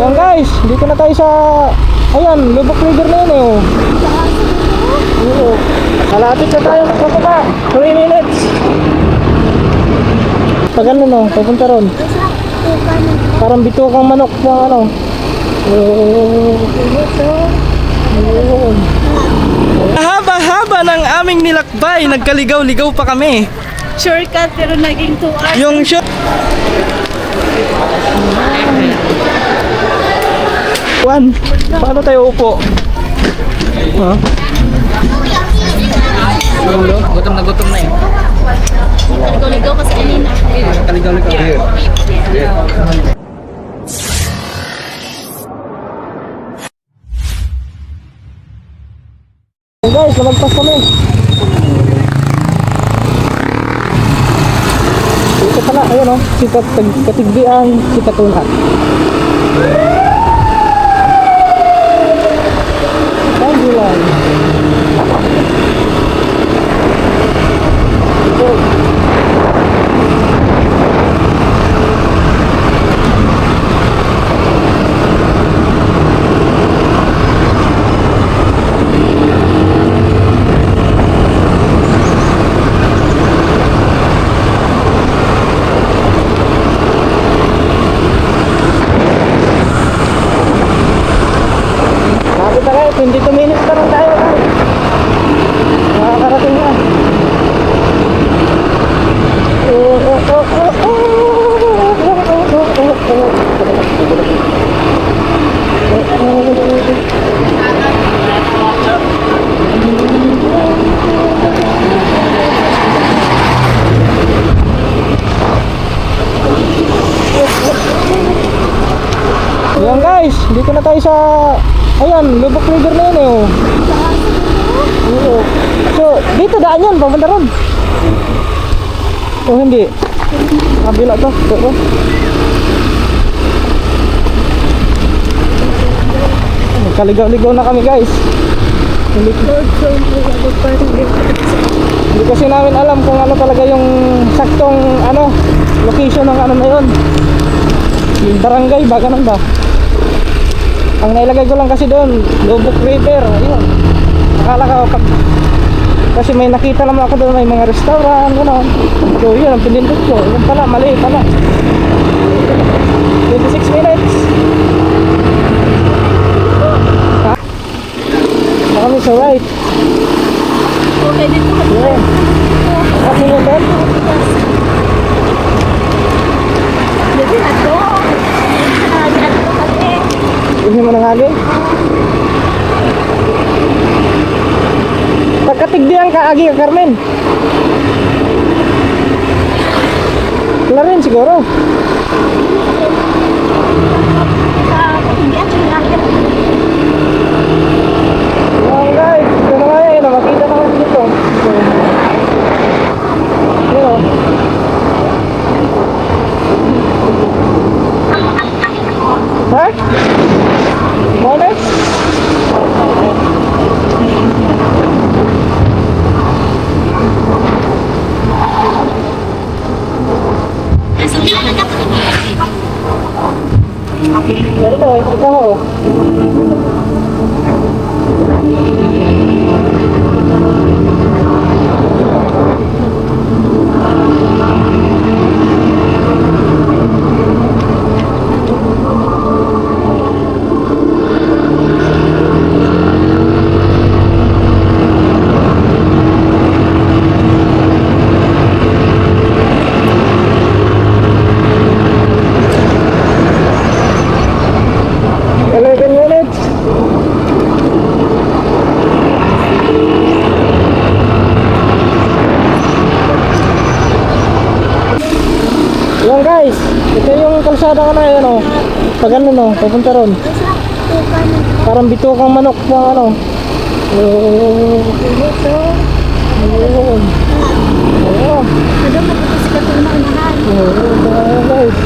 Ayan guys, dito na tayo sa, ayan, Lubok River na yun eh. Oh. Oo. Kalapit na tayo magpapaba. 3 minutes. Pag ano no, papunta ron. Parang bitukang manok na ano. Haba-haba ng aming nilakbay. Nagkaligaw-ligaw pa kami. Shortcut pero naging 2 hours. Yung short. Juan, paano tayo upo? Ha? Gutom na eh. Ligaw-ligaw kasi kanina. Kaligaw-ligaw. Hey guys, lamagpas kami. Ito pala, ayun o, sikat katigbian, sikatuna. Tangulan. Sabi tayo, 22 minutes pa rin tayo. Nakakarating na. Ayan guys, dito na tayo sa, ayan, Lubok River na yun eh. Oh. Oo. So, dito daan yan, papunta ron. O hindi? Kabila to. Ito. Nagkaligaw-ligaw na kami guys. Hindi kasi namin alam kung ano talaga yung saktong ano, location ng ano na yun. Yung barangay ba, ganun ba? Ang nailagay ko lang kasi doon, Lubok River. Ayun. Akala ko kasi may nakita naman ako doon, may mga restaurant, gano'n. So yun, ang pinindot ko. Yun pala, mali pala. 26 minutes. Ha? Baka kami sa right. Okay, dito ka. Yeah. Kasi yun doon. Dito na to. Hindi mo nanghagin. Pagkatigdihan ka, Agi ka, Carmen. Wala rin siguro. Ayan guys, ito na nga yun. Makita na kami dito. Yun o. Ha? Morning? Ito, ito ho. Ayan guys, ito yung kalsada ko na yun o. Pag ano no, papunta ron. Parang bitukang manok na ano. Ayun. Ayun. Ayun guys.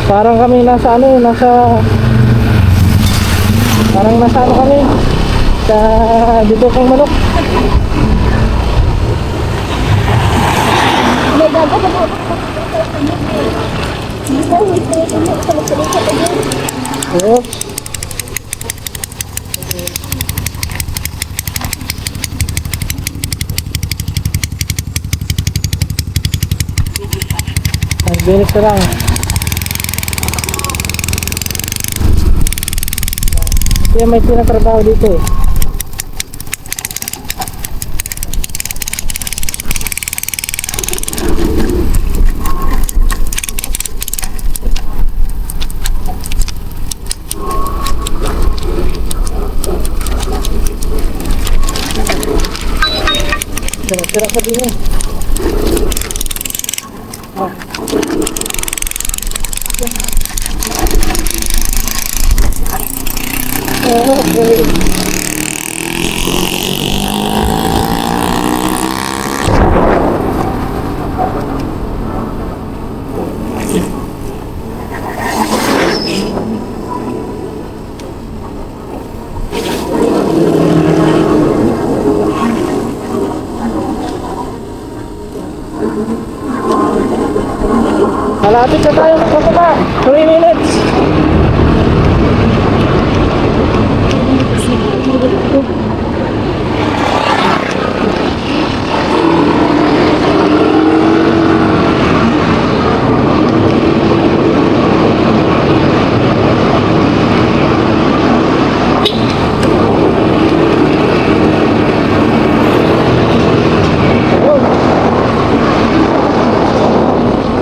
Parang kami nasa ano, parang nasa ano kami. Sa bitukang manok. May gaga pa po. Wait, Oops. Ang bilis na lang. Kaya may tinatrabaho dito eh. Tira ka din eh. Okay. Malapit na tayo magpapaba. 3 minutes.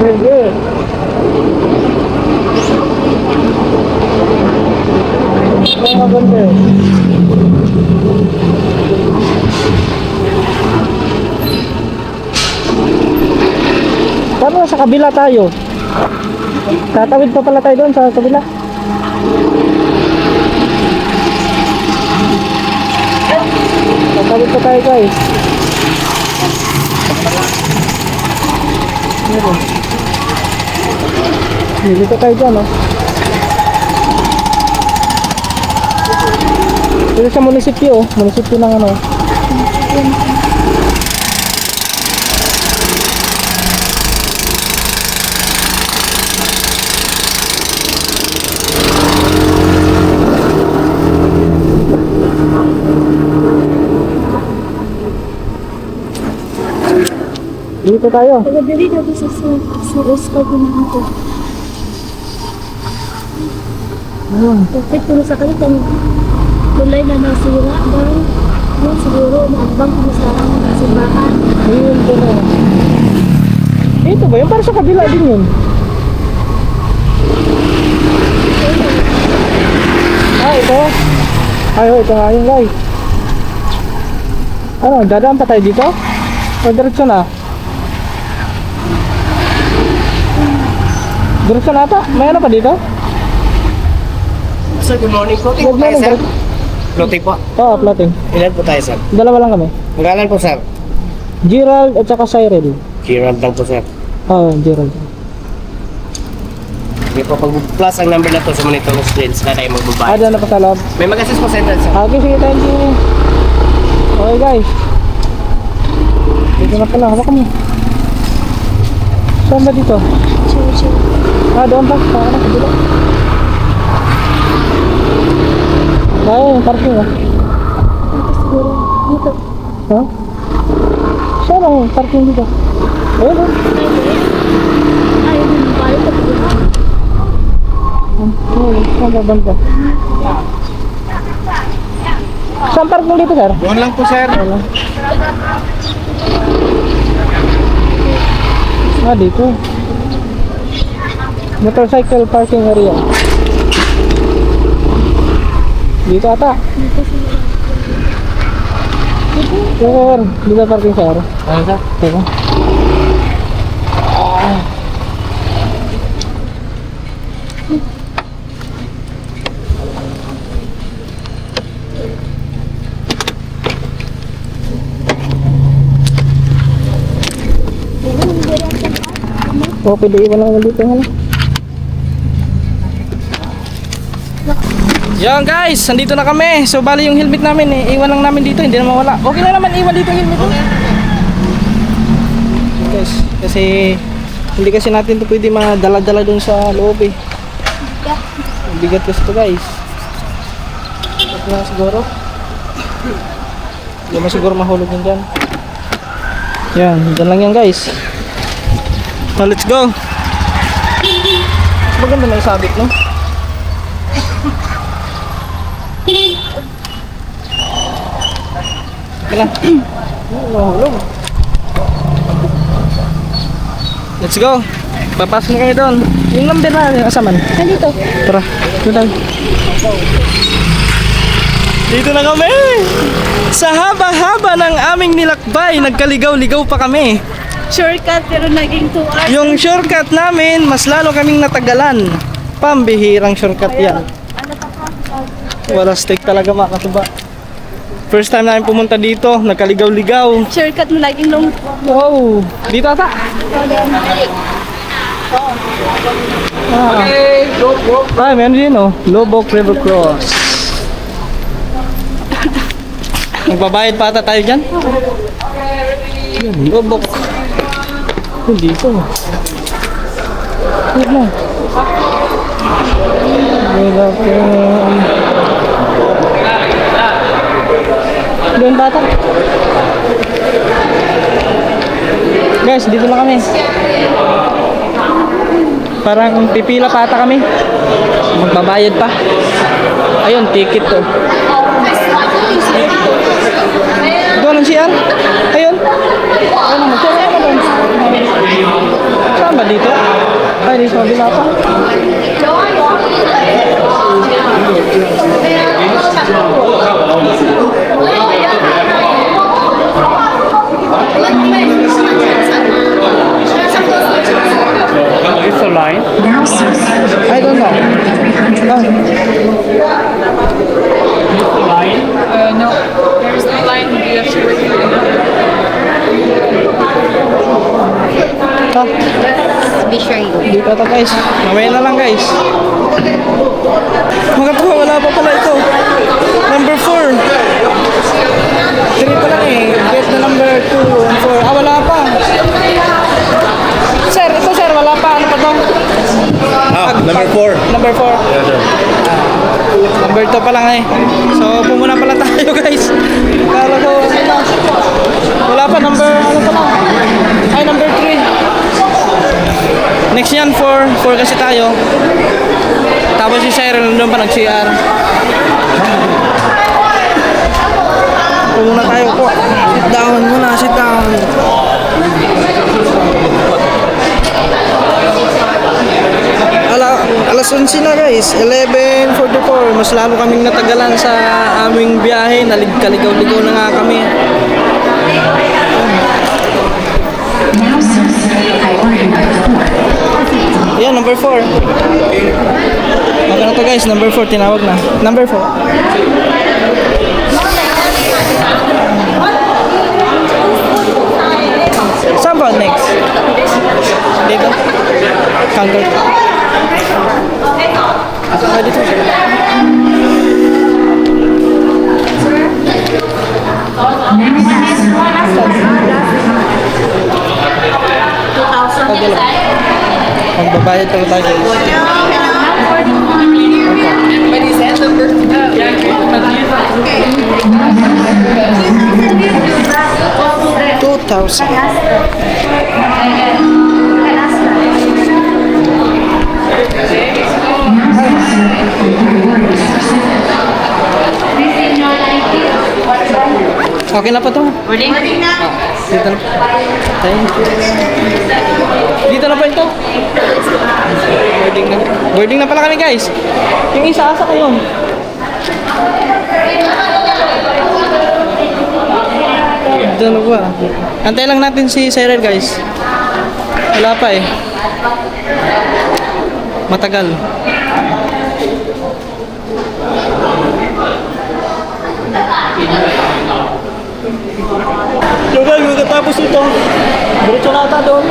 Very good. Maganda. Paano sa kabila tayo? Tatawid pa pala tayo doon sa kabila. Tatawid pa tayo guys. Dito tayo dyan oh. Dito sa munisipyo oh. Munisipyo ng ano. Dito tayo. Dali na sa Oscar ko na ako. Perfect ko sa kalitan. Tulay na nasira bang yun siguro maabang ko sa simbahan. Ayun ko na. Ito ba yun? Para sa kabila din yun. Ah, ito. Ay, ito nga yun guys. Ano, dadaan pa tayo dito? O diretso na? Diretso na ata? May ano pa dito? Sir, good morning. Floating Good morning, sir. Floating po. Oo, floating. Ilan po tayo, sir? Dalawa lang kami. Magalan po, sir. Gerald at saka Cyril. Kirad lang po, sir. Oo, Gerald. Hindi po, pag-plus ang number na to sa monitor screen, sila tayo magbabayad. Ada na pa sa loob. May mag-assist po sa entrance, sir. Okay, sige, thank you. Okay guys. Dito na pala, hawak kami. Saan ba dito? Ah, doon pa. Saan na, kabila. Ay, parking ah. Siguro dito. Ha? Saan ang parking dito? Ayun oh. Ay, yung bayo ko dito. Ayun, saan ba banda? Saan parking dito, sir? Doon lang po, sir. Wala. Ah, dito. Motorcycle parking area. Dito ata. Sir, dito parking sir. Ano, sir? Teka. Oh, pwede iwan lang dito nga. Yan guys, nandito na kami. So bali yung helmet namin iwan lang namin dito, hindi na mawala. Okay na naman iwan dito yung helmet ko. Guys, kasi hindi kasi natin to pwede madala-dala dun sa loob eh. Bigat kasi ito guys. Ito na siguro. Hindi mo siguro mahulog yun dyan. Yan, dyan lang yan guys. Now let's go. Maganda na isabit no? Okay lang. Mahulog. Let's go. Papasok na kami doon. Yung number na yung asaman. Nandito. Tara, doon. Dito na kami! Sa haba-haba ng aming nilakbay, nagkaligaw-ligaw pa kami. Shortcut pero naging 2 hours. Yung shortcut namin, mas lalo kaming natagalan. Pambihirang shortcut yan. Ano pa pa? Wala stick talaga makatuba. First time namin pumunta dito, nagkaligaw-ligaw. Shortcut mo naging long. Wow! Dito ata! Okay, Ah, meron din oh. Lobok River Cross. Magbabayad pa ata tayo dyan? Yan, Lobok. Dito. Yan na. Wala po. Doon bata. Guys, dito na kami. Parang pipila pa ata kami. Magbabayad pa. Ayun, ticket to. Doon ang CR? Ayun. Ayun naman. Saan naman doon? Saan ba dito? Ay, dito. Bila pa. It's a line. I don't know. Line. No, there's no line. You have to wait for the Be sure you. Dito ata guys. Mamaya na lang guys. Mga to, wala pa pala ito. Number 4. 3 pa lang eh. Get na number 2 and 4. Ah, wala pa. Sir, ito sir, wala pa. Ano pa to? Number 4. Number 4. Number 2 pa lang eh. So, pumuna pala tayo guys. Kala ko, wala pa. Number, ano pa lang? Ay, number 3. Next yan, 4 kasi tayo. Tapos si Cyril nandun pa nag-CR. Pumuna tayo po. Sit down muna, sit down. Alas 11 na guys, 11:44. Mas lalo kaming natagalan sa aming biyahe. Kaligaw-ligaw na nga kami. Yan, number 4. Magkano to guys? Number 4, tinawag na. Number 4. Saan ba next? Dito? Counter. Ah, dito. Okay lang. Magbabayad pala tayo. Everybody's at number 2,000. Okay na pa to. Boarding na. Dito na. Thank you. Dito na pa ito. Boarding na. Boarding na pala kami guys. Yung isa asa kayo. Dito ba? Antay lang natin si Cyril guys. Wala pa eh. Matagal. So guys, magkatapos ito. Diretso na ata doon.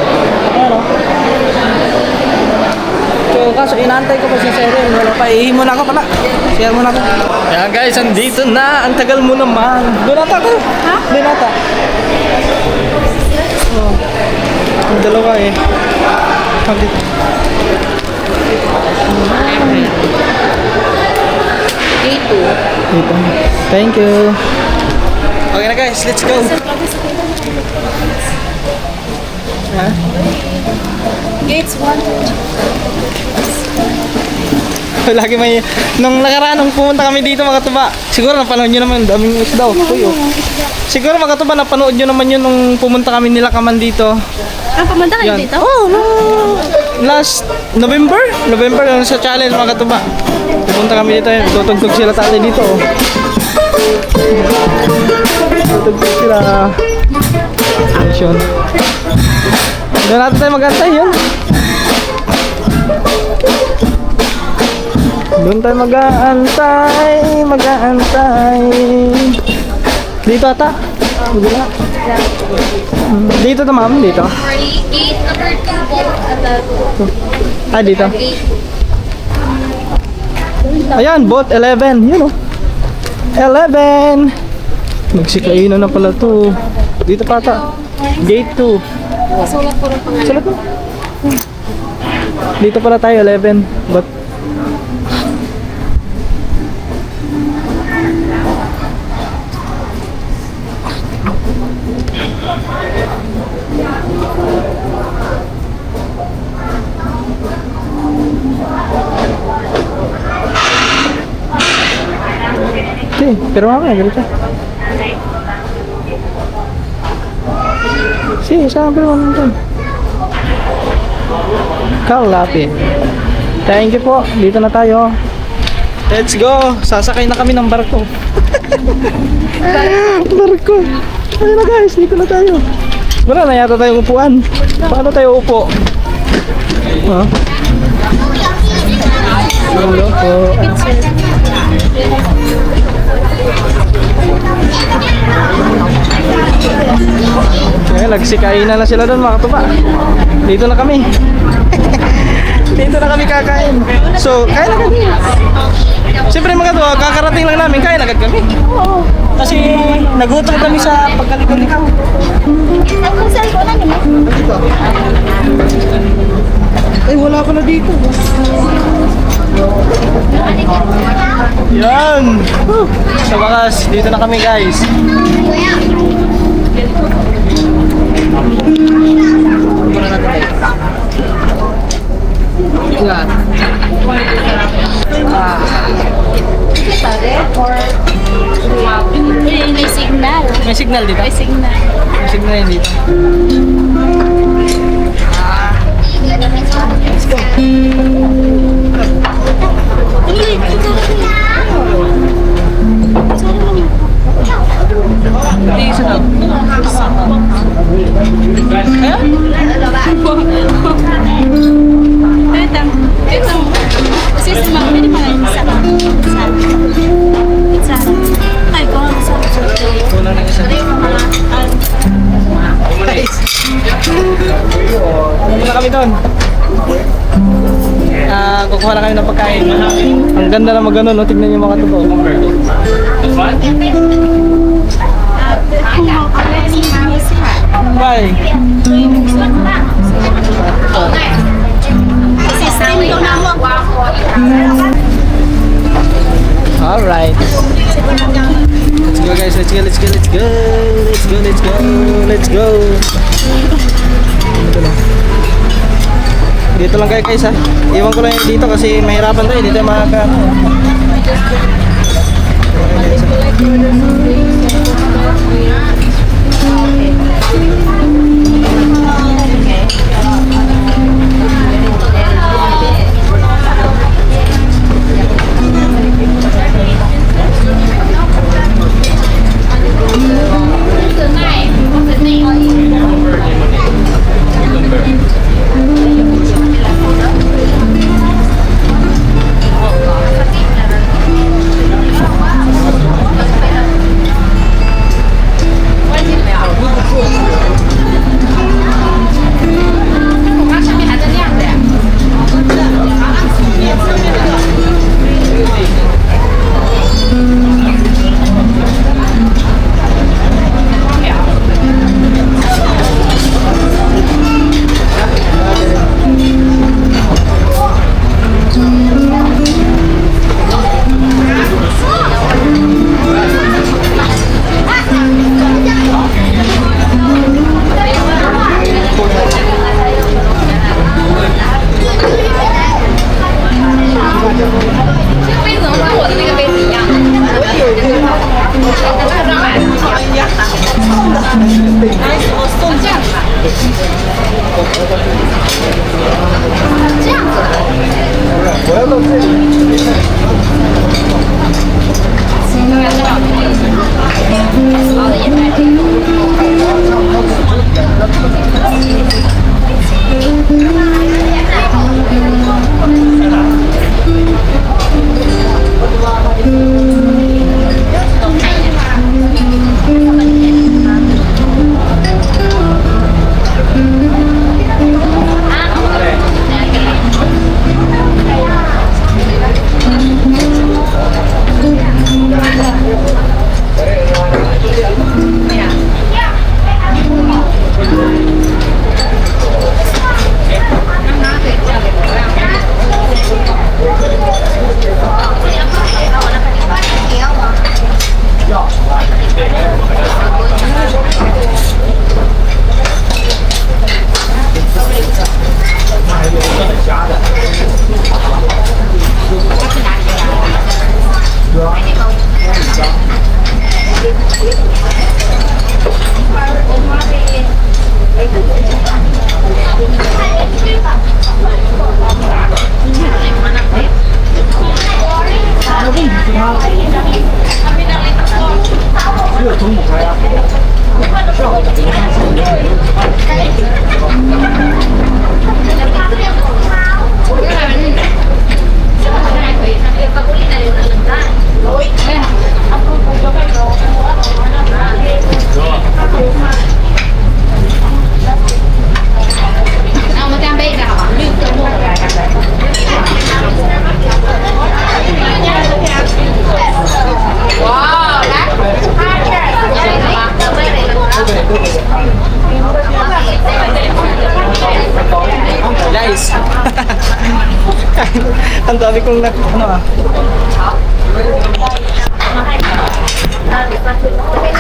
Ayan o. So kaso inaantay ko pa si Cyril. Wala pa, ihi muna ako pala. Share muna ako. Ayan guys, andito na. Ang tagal mo naman. Doon ata ko. Ha? Doon ata. Oh. Ang dalawa eh. Pagdito. Dito. Thank you. Okay na guys, let's go. Ha? Gates 1 to 2. Lagi may... Nung nakaraan, nung pumunta kami dito mga tuba, siguro napanood nyo naman, daming isda. Uy, oh. Siguro mga tuba, napanood nyo naman yun nung pumunta kami nila Kaman dito. Ah, pumunta kayo dito? Oh, no. Last November yung sa challenge mga tuba. Pumunta kami dito, tutugtog sila tatay dito. Oh. Tutugtog sila. Action. Doon natin tayo mag-antay yun. Doon tayo mag-aantay. Dito ata? Dito to ma'am, dito. Gate number 2 po. Dito. Ayan, boat 11. Yun o. 11. Magsikainan na pala to. Dito pa ata. Gate 2. Sulat po rin pangalan. Sulat mo. Dito pala tayo, 11. But pero mamaya ganito. Sambil nonton. Kalapit. Thank you po. Dito na tayo. Let's go. Sasakay na kami ng barko. Barko. Ayun na guys, dito na tayo. Wala na yata tayong upuan. Paano tayo upo? Ha? Hello po. Okay, nagsikainan na sila doon mga tuba. Dito na kami. Dito na kami kakain. So, kain na kami. Siyempre mga tuba, kakarating lang namin, kain agad kami. Kasi nagutom kami sa pagkalikaw-likaw. Ang cellphone na nila. Dito. Ay, wala pala dito. Yan! Sa wakas, dito na kami guys. Yan. May signal. May signal dito? May signal. May signal yan dito. Let's go. Hindi isa daw. Kaya? Ito. Kasi si Ma'am, hindi mga isa lang. Isa. Ay, kung ano sa Kulang ng isa. Guys. Ano na kami doon? Kukuha na kami ng pagkain. Ang ganda na mag-ano, no? Tignan niyo mga totoo. Bye. System ko na mo. Alright. Let's go guys, let's go. Dito lang kayo guys ha. Iwan ko lang yung dito kasi mahirapan tayo. Dito makaka... Dami kong ano ah.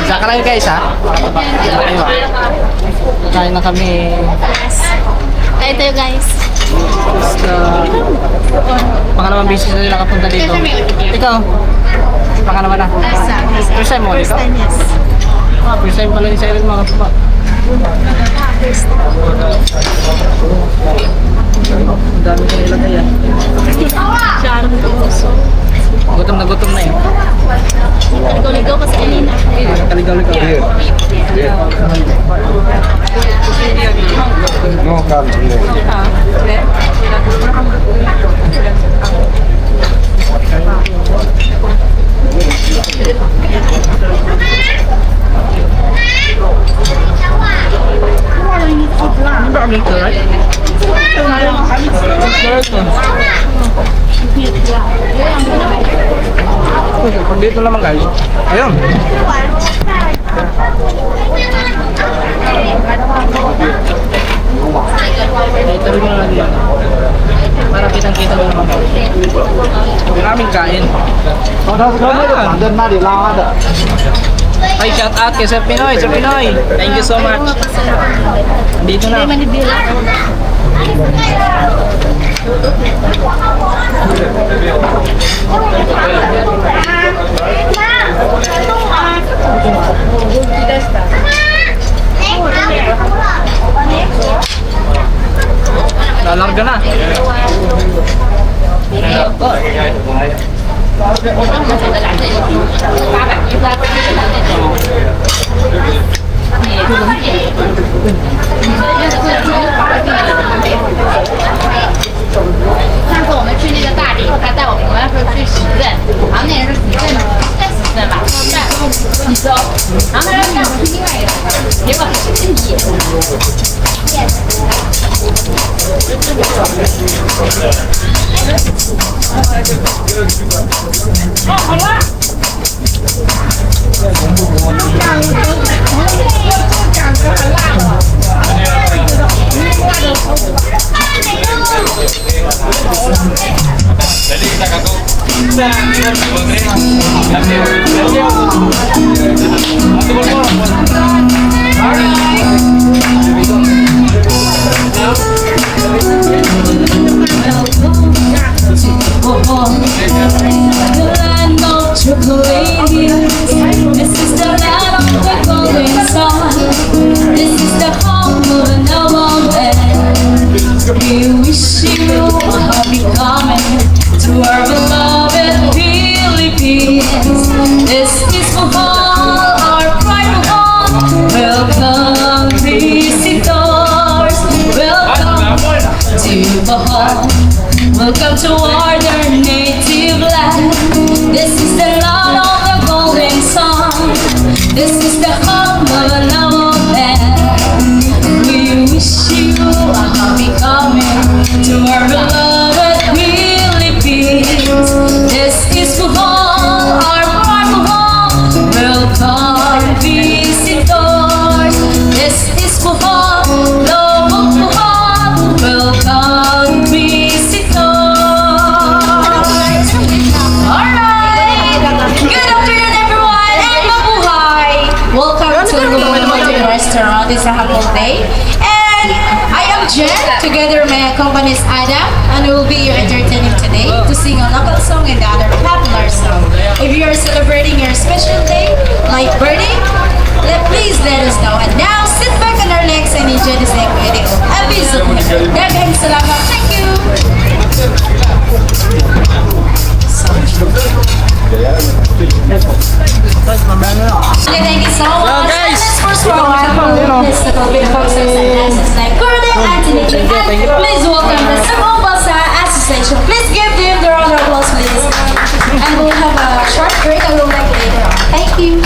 Saka lang guys ha. Ayun. Kain na kami. Kain tayo guys. Pangalawang beses na nila kapunta dito. Ikaw? Pangalawa na. First time mo dito? Yes. First time pala ni Cyril mga kapapa. Ang dami ko nilagay ah. Gutom na eh. Ligaw-ligaw kasi kanina. Kaligaw-ligaw. No, calma, Pag dito naman guys. Ayun. Ito rin lang yan. Para kitang-kita mo naman. Yung aming kain. Ay, shout out kay Sir Pinoy. Sir Pinoy, thank you so much. Dito na. Lalarga na. Welcome to our native land. This is the land of the golden sun. This is the home of a noble land. We wish you a happy coming to our beloved Philippines. This is Bohol, our pride home. Welcome visitors. This is Bohol, love of Bohol. Welcome visitors. Restaurant is a whole day, and I am Jen. Together, my company is Adam, and we will be your entertaining today to sing a local song and the other popular song. If you are celebrating your special day, like birthday, please let us know. And now, sit back on our legs and enjoy this episode. Daghang salamat. Thank you. Thank you so much. guys. First of all, it's the Philippine Foxes and dances like Gordon Anthony. Please welcome the Sabong Balsa Association. Please give them the round of applause, please. And we'll have a short break and we'll back later on. Thank you.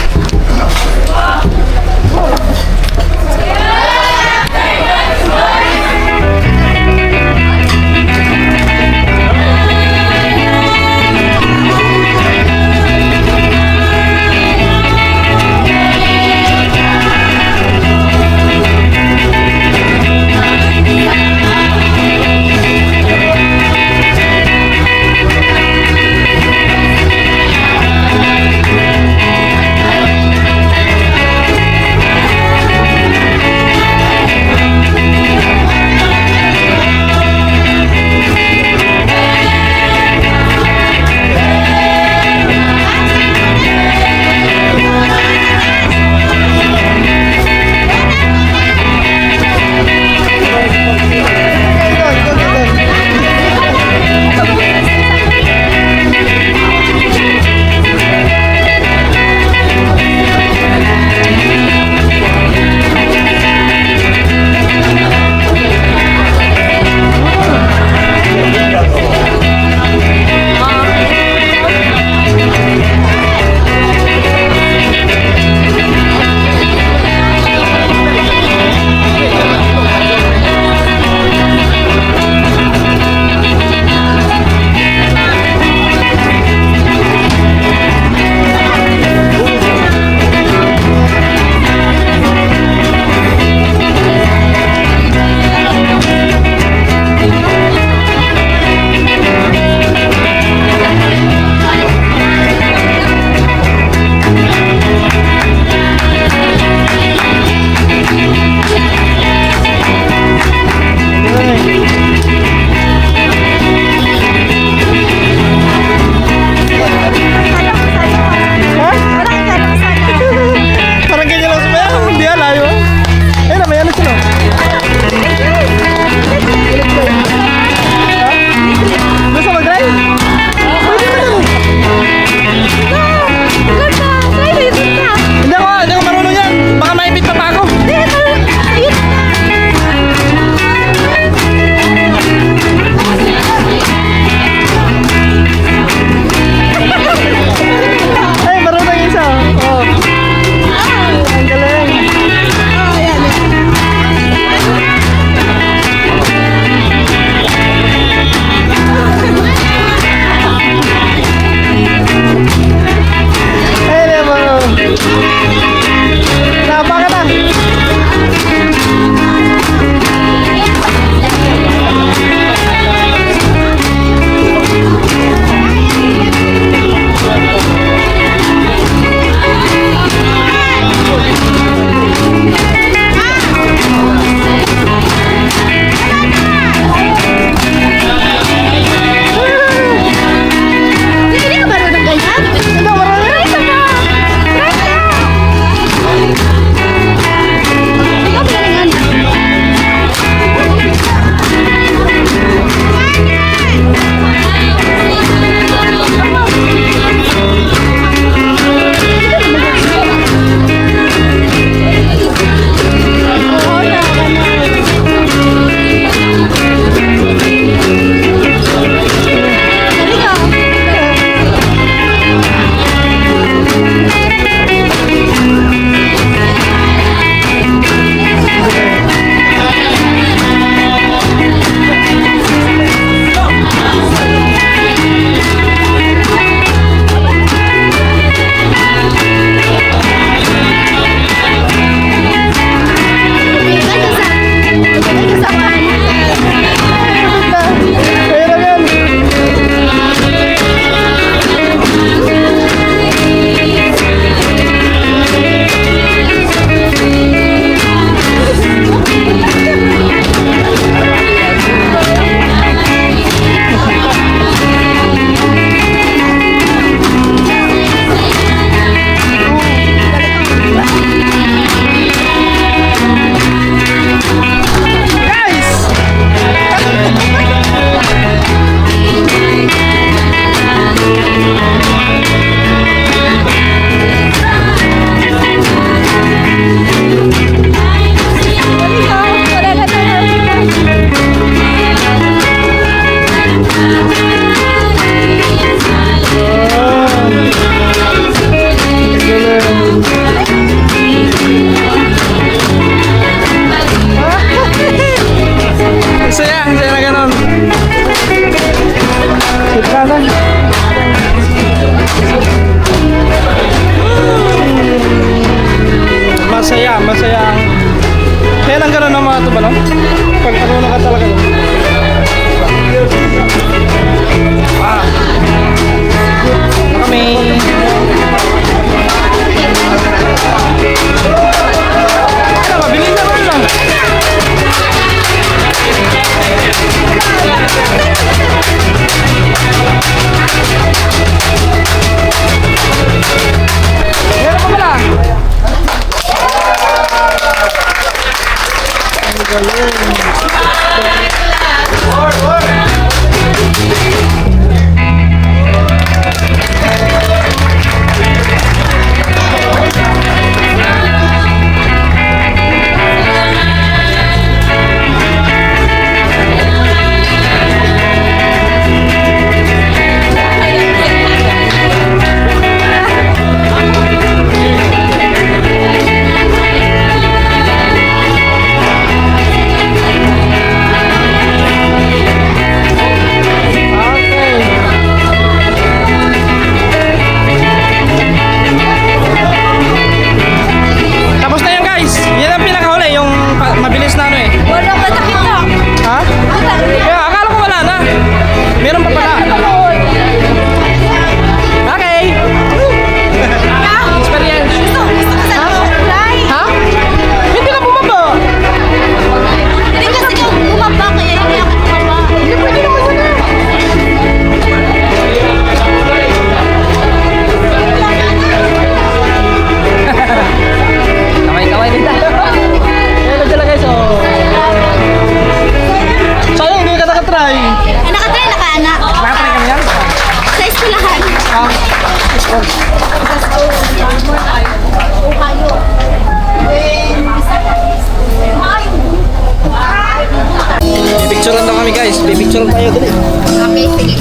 Pipicturean daw kami guys. Pipicturean tayo dali. Okay, sige.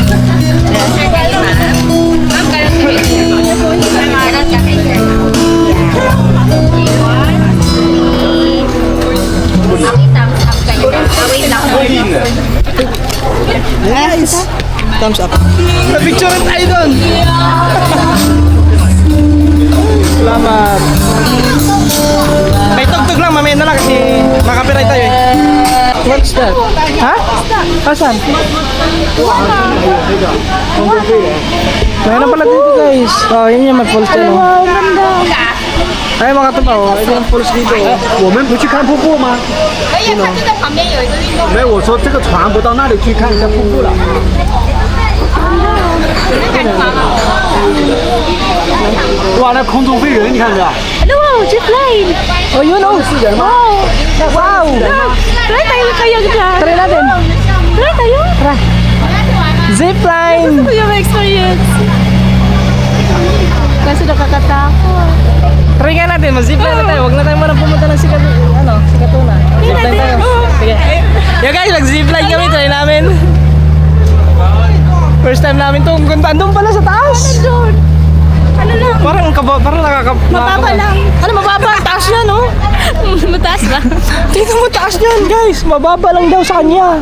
Ma'am, karat kami. Karat kami. Thumbs up kayo. Wait lang. Nice. Thumbs up. Pipicturean tayo doon. Salamat. May tugtog lang, mamaya na lang kasi makapiright tayo eh. What's that? Ha? Asan? Mayroon pala dito guys. Oh, yun yung may pulse dyan oh. Ay mga tuba oh, ito yung pulse dito oh. 我们不去看瀑布吗？可以，它就在旁边有一个运动。没有，我说这个船不到那里去看一下瀑布了。哇，那空中飞人，你看没有？ Hello, zipline! Oh, yun oh. Wow. Try tayo kayo dyan. Try natin. Try tayo. Tara. Zipline. Ito yung experience. Kasi nakakatakot. Try nga natin, mag-zipline na tayo. Huwag na tayo muna pumunta ng Sikatuna. Zipline tayo. Sige. Yo guys, mag-zipline kami. Try namin. First time namin to. Ang ganda. Andun pala sa taas. Doon. Ano lang? Parang Mababa lang. Ano mababa? Taas niya no? Mataas ba? Tingnan mo taas niyan guys. Mababa lang daw sa kanya.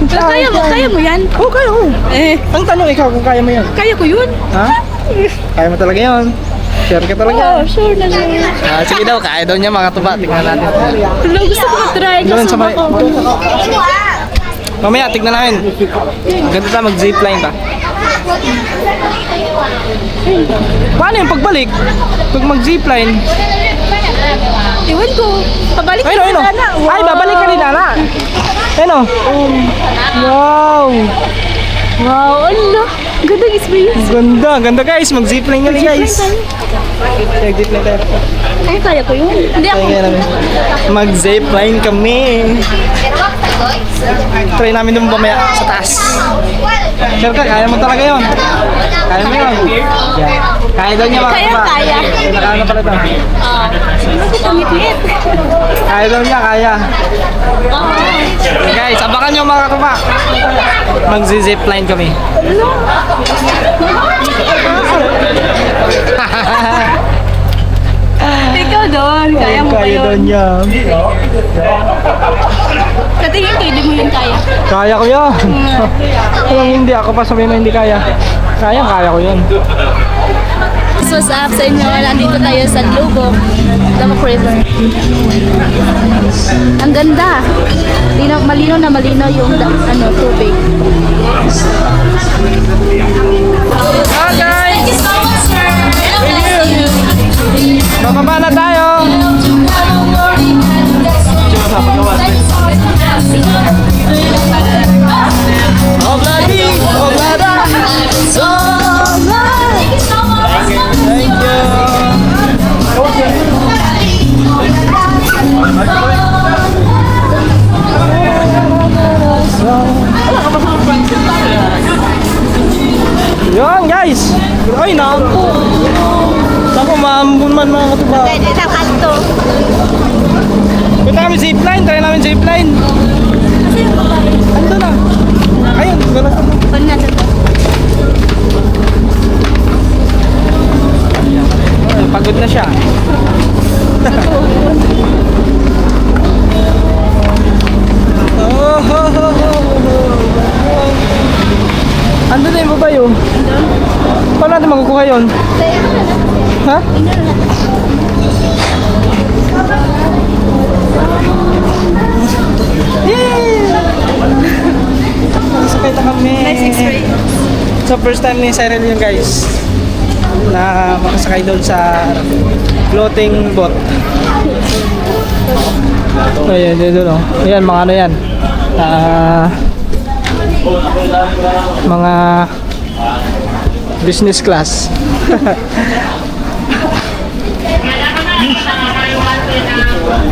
Pero kaya mo yan? Oo, kaya ko. Eh, Ang tanong ikaw kung kaya mo yan. kaya ko yun. Ha? Kaya mo talaga yan. Sure ka talaga. Oh, sure na lang. Sige daw, kaya daw niya mga tuba. Tingnan natin. Hello, gusto ko mag-try. Doon Gusto sa may... ko. Mamaya, tignan namin. Ganda tayo mag-zipline pa. Paano yung pagbalik? Pag mag-zipline? Iwan ko. Pabalik Ayun, ayun. na. Ay, babalik ka rin, Ana. Ayun o. Wow. Wow, ano? Gandang experience. Ganda, ganda guys. Mag-zipline kami guys. Mag-zipline tayo. Ay, kaya ko yun. Hindi ako. Kaya namin. Mag-zipline kami. Try namin dun mamaya sa taas. Sure ka, kaya mo talaga yun. Kaya mo yun. Yan. Kaya daw niya Kaya, makatuba. kaya. Nakano pala ito. Bakit ang ngit-ngit? Kaya daw niya, kaya. Guys, abakan nyo mga katuba. Mag-zipline kami. Ikaw doon. Kaya mo pa Kaya daw yun. niya. Sa tingin ko, hindi mo yun kaya. Kaya ko yun. Kung hindi ako pa sabihin mo hindi kaya. Kaya ko yun. This was up sa inyo. Nandito tayo sa Lubok, Damok River. Ang ganda. Malinaw na malinaw yung tubig. Ah guys! Bababa na tayo! Obladi! Oblada! Thank you! Yun guys! Ay, naampo! Saan ko maambun man mga katuba? Pwede sa kanto. Punta kami zipline, try namin zipline. Ando na. Ayun, wala ka. Pag nasa to. Ay, pagod na siya. Oh, ho, ho, ho, ho. Ando na yung babayo. Paano natin makukuha yun? Ha? Yay! Sakay na kami. Nice experience. So first time ni Cyril yun guys na makasakay doon sa floating boat. Ayan, doon oh. Ayan, mga ano yan. Mga business class.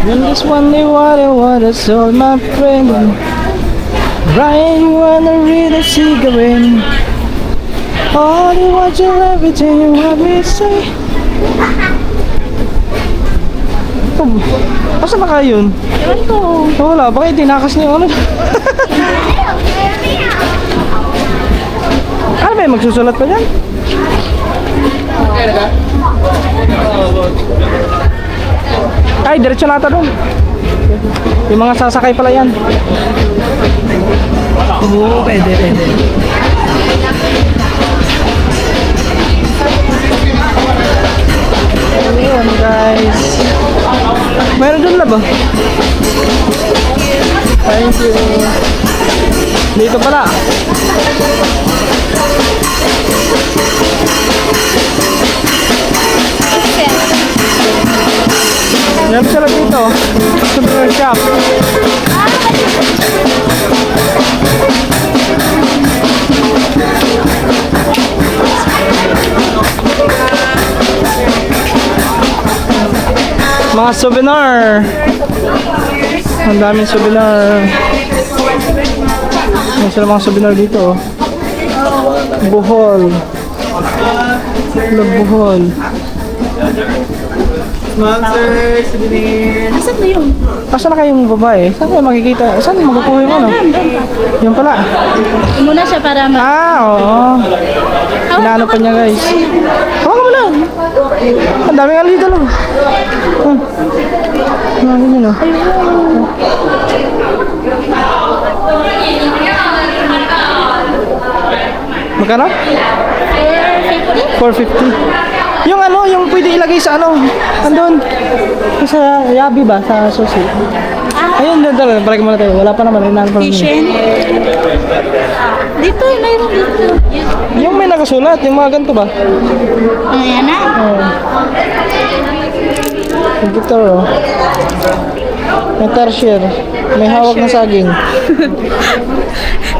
When this one day water sold my friend Ryan, you wanna read a cigarette Only want you everything you want me to say. Asa na kayo yun? Ewan ko. Wala, baka itinakas niyo ano? Ano ba yung magsusulat pa dyan? Ay, diretso nata doon. Yung mga sasakay pala yan. Oo, pwede. Ayun guys. Mayroon doon na ba? Thank you. Dito pala. Meron sila dito. Super shop. Mga souvenir. Ang daming souvenir. May sila mga souvenir dito. Bohol. Bohol. Sponsor, souvenir. Asan na yun? Asa na kayong babae? Saan kayo makikita? Saan makukuha yung ano? Yung pala. Muna siya para Oo. Inaano pa niya guys. Hawakan mo na. Ang daming ali dito lang. Ang dami nyo no. Magkano? 450. Yung ano, yung pwede ilagay sa ano? Andun. Sa yabi ba? Sa susi. Ayun, doon talaga. Balik muna tayo. Wala pa naman. Inaano pa naman. Kitchen. Dito, mayroon dito. Yung may nakasulat, yung mga ganito ba? Ayan na. Computer, oh. May tarsier. May hawak na saging.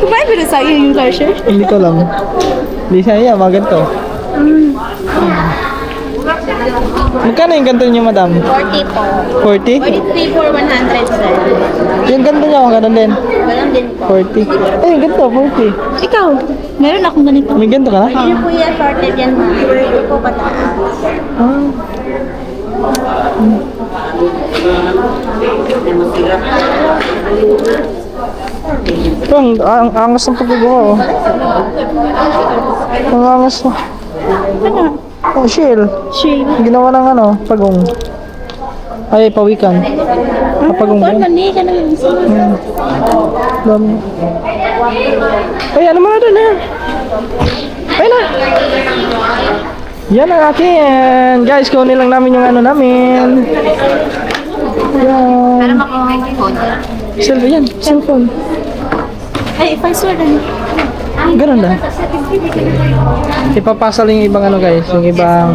Kumain ba na sa iyo yung tarsier? Hindi ko lang. Hindi siya yan, mga ganito. Magkano yung ganito niyo, madam? 40 po. 40? 43 for 100, sir. Yung ganito niya, magkano din? Walang din po. 40. Eh, yung ganito, 40. Ikaw, meron akong ganito. May ganito ka na? Yun po yan, shorted yan. Ito po pataas. Ah. Ito, ang angas ng pagkagawa, oh. Ang angas na. Oh, shell. Shade. Ginawa ng ano, pagong. Ay, pawikan. Pagong ba? Mani ka na yung isa. Dami. Ay, ano mo na doon, eh? Ay na! Yan ang akin. Guys, kunin lang namin yung ano namin. Yan. Cellphone yan. Cellphone. Ay, password ano? Ganun lang. Ipapasa lang yung ibang ano guys. Yung ibang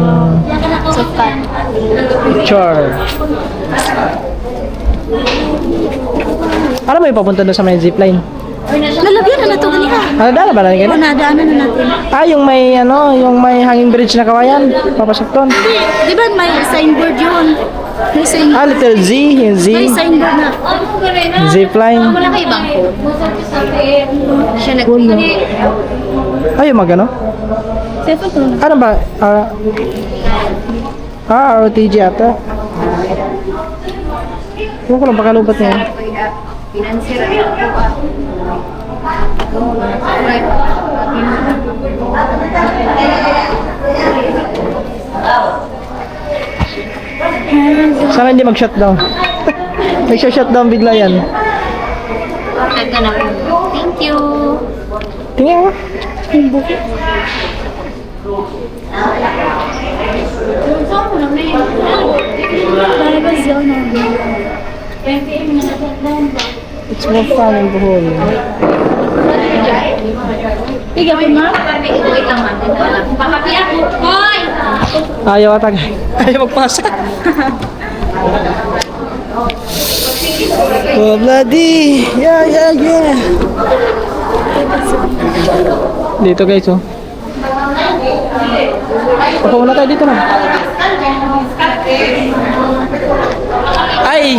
Sofa. picture. Ano ba ipapunta doon sa may zipline? Lalagyan na ito ganyan. Ano dala ba na Oo, ganun? nadaanan na natin. Ah, yung may ano, yung may hanging bridge na kawayan. Papasok doon. Di ba may signboard yun? May signboard. Ah, little Z. Yung Z. May signboard na. Zipline. Wala kayo bangko? Siya Puno. Ay, yung magano? Cellphone ko na. Ano ba? ROTG ata. Huwag ko lang pakalubat niya. Financier Sana hindi mag-shutdown. Mag-shutdown bigla yan. Agka na po. Thank you. Tingnan mo. Parang zone. It's more fun in Bohol. Tiga mo ma? Wait lang man. Pahapi ako. Hoy! Ayaw ata. Ayaw magpasa. Oh, bloody. Yeah. Dito guys, oh. Papa muna tayo dito na. Ay!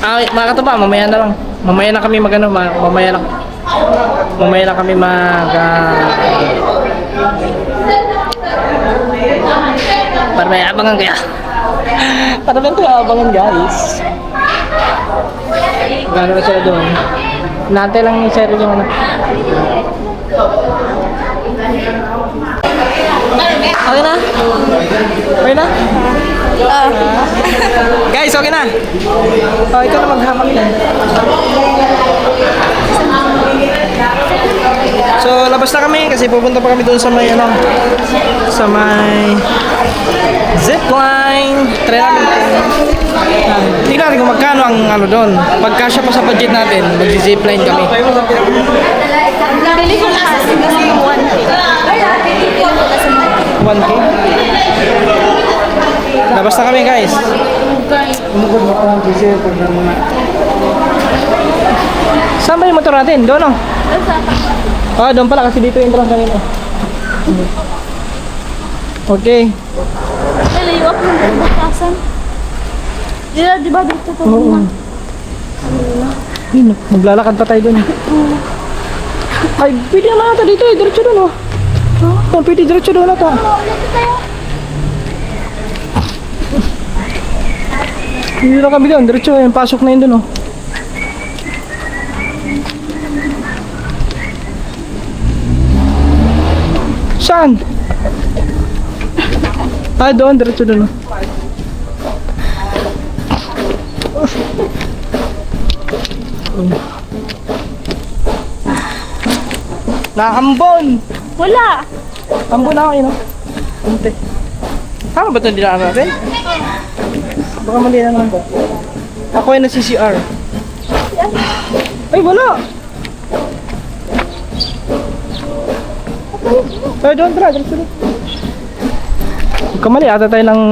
Ay, mga kataba, mamaya na lang. Mamaya na kami magano, mamaya lang. Mamaya na kami para may abangan kaya. Para may abangan guys. Gano'n na sila doon. Nantay lang ni Cheryl yung ano. Okay na? Okay na? Guys, okay na? Oh, ikaw na maghamak yan. So, labas na kami kasi pupunta pa kami doon sa may ano, sa may zipline. Try namin. Tingnan natin kung magkano ang ano doon. Pagkasya pa sa budget natin, mag-zipline kami. Bili ko lang sa kasi yung 1K. Bili ko lang sa 1K? Labas na kami guys. Saan ba yung motor natin? Doon o? Ah, doon pala kasi dito yung entrance kanina. Okay. Layo up ng bakasan. Di ba dito to? Oo. Yun, maglalakad pa tayo doon. Ay, pwede naman ata dito eh. Diretso doon o. Oh, pwede diretso doon ata. Hindi na kami doon. Diretso yun. Pasok na yun doon o. Saan? Ah, doon. Diretso doon o. Naambon! Wala. Ambon na ako yun o. Ante. Tama ba ito yung dinaan natin? Baka mali na naman ba? Ako ay nag-CCR. Ay, wala! Ay, doon, tara, diretso doon. Huwag ka mali, ata tayo ng...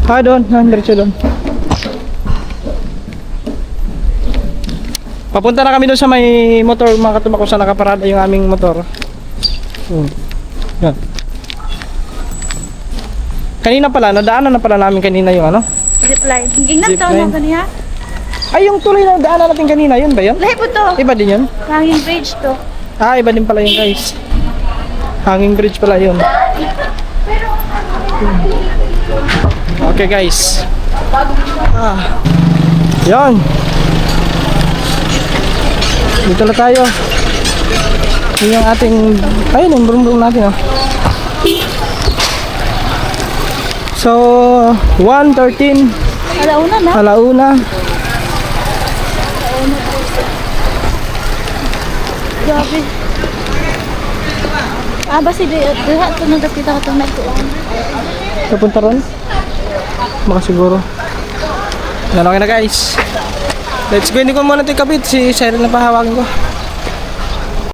Ha, doon, diretso doon. Papunta na kami doon sa may motor, mga katumak kung saan nakaparada yung aming motor. Yan. Kanina pala, nadaanan na pala namin kanina yung ano? Zipline. Hingin taon Zipline. mo kaniya? Ay, yung tuloy na daanan natin kanina, yun ba yun? Lahi po to. Iba din yun? Hanging bridge to. Ah, iba din pala yun guys. Hanging bridge pala yun. Okay guys. Ah. Yan. Dito na tayo. Yun yung ating... Ayun, yung brum-brum natin oh. So, 1:13 Alauna na. alauna. Grabe. Basi diha to nagkita ka itong nagtuan. Napunta ron? Baka siguro. Yan, okay na guys. Let's go. Hindi ko muna ito ikabit. Si Cheryl na pahawagin ko.